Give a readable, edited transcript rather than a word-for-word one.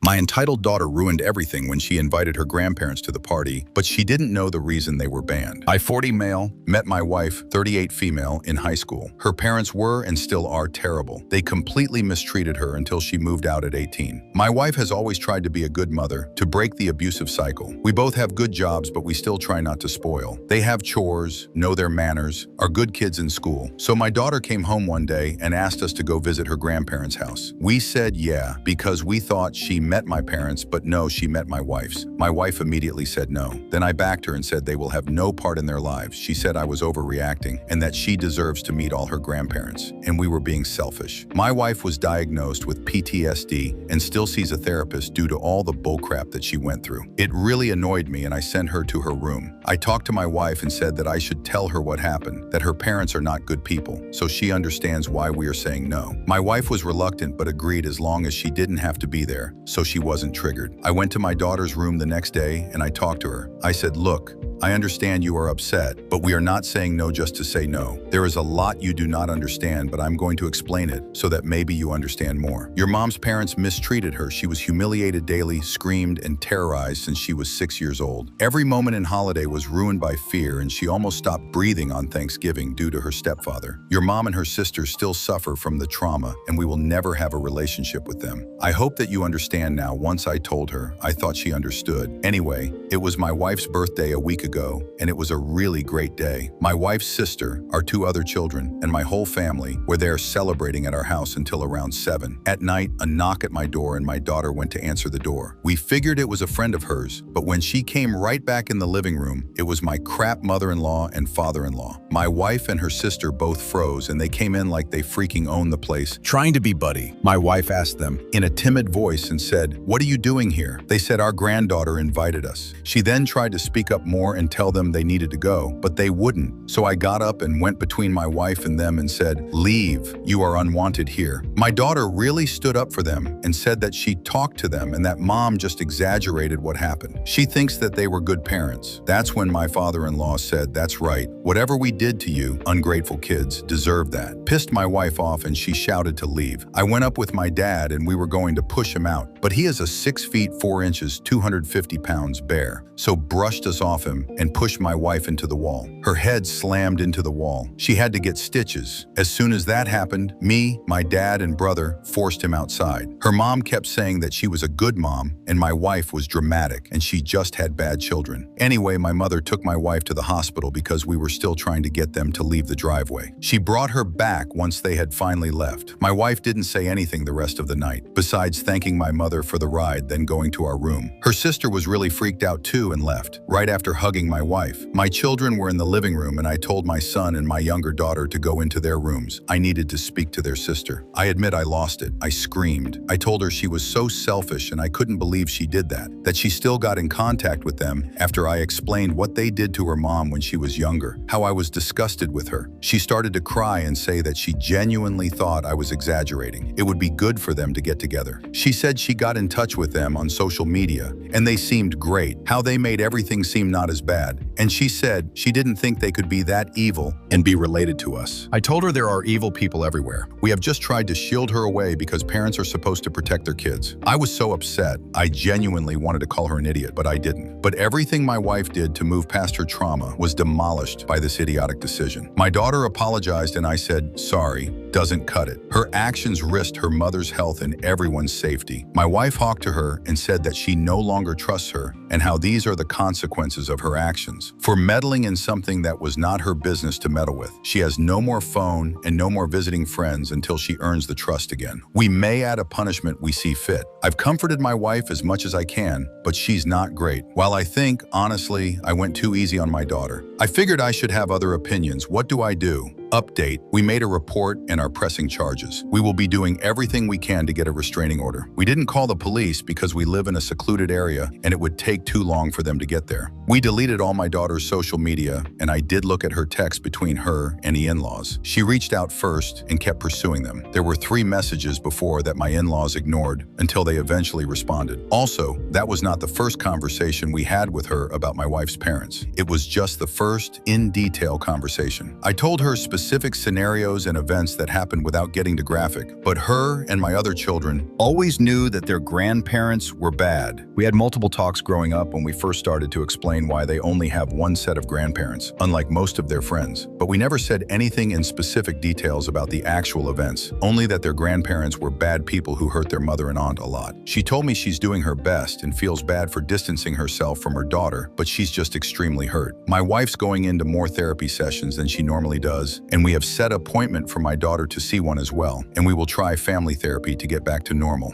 My entitled daughter ruined everything when she invited her grandparents to the party, but she didn't know the reason they were banned. I, 40 male, met my wife, 38 female, in high school. Her parents were and still are terrible. They completely mistreated her until she moved out at 18. My wife has always tried to be a good mother, to break the abusive cycle. We both have good jobs, but we still try not to spoil. They have chores, know their manners, are good kids in school. So my daughter came home one day and asked us to go visit her grandparents' house. We said yeah, because we thought she met my parents, but no, she met my wife's. My wife immediately said no. Then I backed her and said they will have no part in their lives. She said I was overreacting and that she deserves to meet all her grandparents, and we were being selfish. My wife was diagnosed with PTSD and still sees a therapist due to all the bullcrap that she went through. It really annoyed me and I sent her to her room. I talked to my wife and said that I should tell her what happened, that her parents are not good people, so she understands why we are saying no. My wife was reluctant but agreed as long as she didn't have to be there, so she wasn't triggered. I went to my daughter's room the next day and I talked to her. I said, look, I understand you are upset, but we are not saying no just to say no. There is a lot you do not understand, but I'm going to explain it so that maybe you understand more. Your mom's parents mistreated her. She was humiliated daily, screamed, and terrorized since she was 6 years old. Every moment in holiday was ruined by fear, and she almost stopped breathing on Thanksgiving due to her stepfather. Your mom and her sisters still suffer from the trauma, and we will never have a relationship with them. I hope that you understand now. Once I told her, I thought she understood. Anyway, it was my wife's birthday a week ago, and it was a really great day. My wife's sister, our 2 other children, and my whole family were there celebrating at our house until around 7. At night, a knock at my door and my daughter went to answer the door. We figured it was a friend of hers, but when she came right back in the living room, it was my crap mother-in-law and father-in-law. My wife and her sister both froze, and they came in like they freaking owned the place. Trying to be buddy, my wife asked them in a timid voice and said, "What are you doing here?" They said, "Our granddaughter invited us." She then tried to speak up more and tell them they needed to go, but they wouldn't. So I got up and went between my wife and them and said, "Leave, you are unwanted here." My daughter really stood up for them and said that she talked to them and that mom just exaggerated what happened. She thinks that they were good parents. That's when my father-in-law said, "That's right. Whatever we did to you, ungrateful kids, deserve that." Pissed my wife off and she shouted to leave. I went up with my dad and we were going to push him out, but he is a 6 feet 4 inches, 250 pounds bear, so brushed us off him and pushed my wife into the wall. Her head slammed into the wall. She had to get stitches. As soon as that happened, me, my dad, and brother forced him outside. Her mom kept saying that she was a good mom and my wife was dramatic and she just had bad children. Anyway, my mother took my wife to the hospital because we were still trying to get them to leave the driveway. She brought her back once they had finally left. My wife didn't say anything the rest of the night, besides thanking my mother for the ride, then going to our room. Her sister was really freaked out too and left, right after hugging my wife. My children were in the living room and I told my son and my younger daughter to go into their rooms. I needed to speak to their sister. I admit I lost it. I screamed. I told her she was so selfish and I couldn't believe she did that she still got in contact with them after I explained what they did to her mom when she was younger, how I was disgusted with her. She started to cry and say that she genuinely thought I was exaggerating. It would be good for them to get together. She said she got in touch with them on social media and they seemed great, how they made everything seem not as bad. And she said she didn't think they could be that evil and be related to us. I told her there are evil people everywhere. We have just tried to shield her away because parents are supposed to protect their kids. I was so upset. I genuinely wanted to call her an idiot, but I didn't. But everything my wife did to move past her trauma was demolished by this idiotic decision. My daughter apologized and I said, sorry, doesn't cut it. Her actions risked her mother's health and everyone's safety. My wife talked to her and said that she no longer trusts her and how these are the consequences of her actions. For meddling in something that was not her business to meddle with. She has no more phone and no more visiting friends until she earns the trust again. We may add a punishment we see fit. I've comforted my wife as much as I can, but she's not great. While I think, honestly, I went too easy on my daughter. I figured I should have other opinions. What do I do? Update, we made a report and are pressing charges. We will be doing everything we can to get a restraining order. We didn't call the police because we live in a secluded area and it would take too long for them to get there. We deleted all my daughter's social media and I did look at her texts between her and the in-laws. She reached out first and kept pursuing them. There were 3 messages before that my in-laws ignored until they eventually responded. Also, that was not the first conversation we had with her about my wife's parents. It was just the first in-detail conversation. I told her specifically specific scenarios and events that happened without getting to graphic. But her and my other children always knew that their grandparents were bad. We had multiple talks growing up when we first started to explain why they only have one set of grandparents, unlike most of their friends. But we never said anything in specific details about the actual events, only that their grandparents were bad people who hurt their mother and aunt a lot. She told me she's doing her best and feels bad for distancing herself from her daughter, but she's just extremely hurt. My wife's going into more therapy sessions than she normally does, and we have set an appointment for my daughter to see one as well, and we will try family therapy to get back to normal.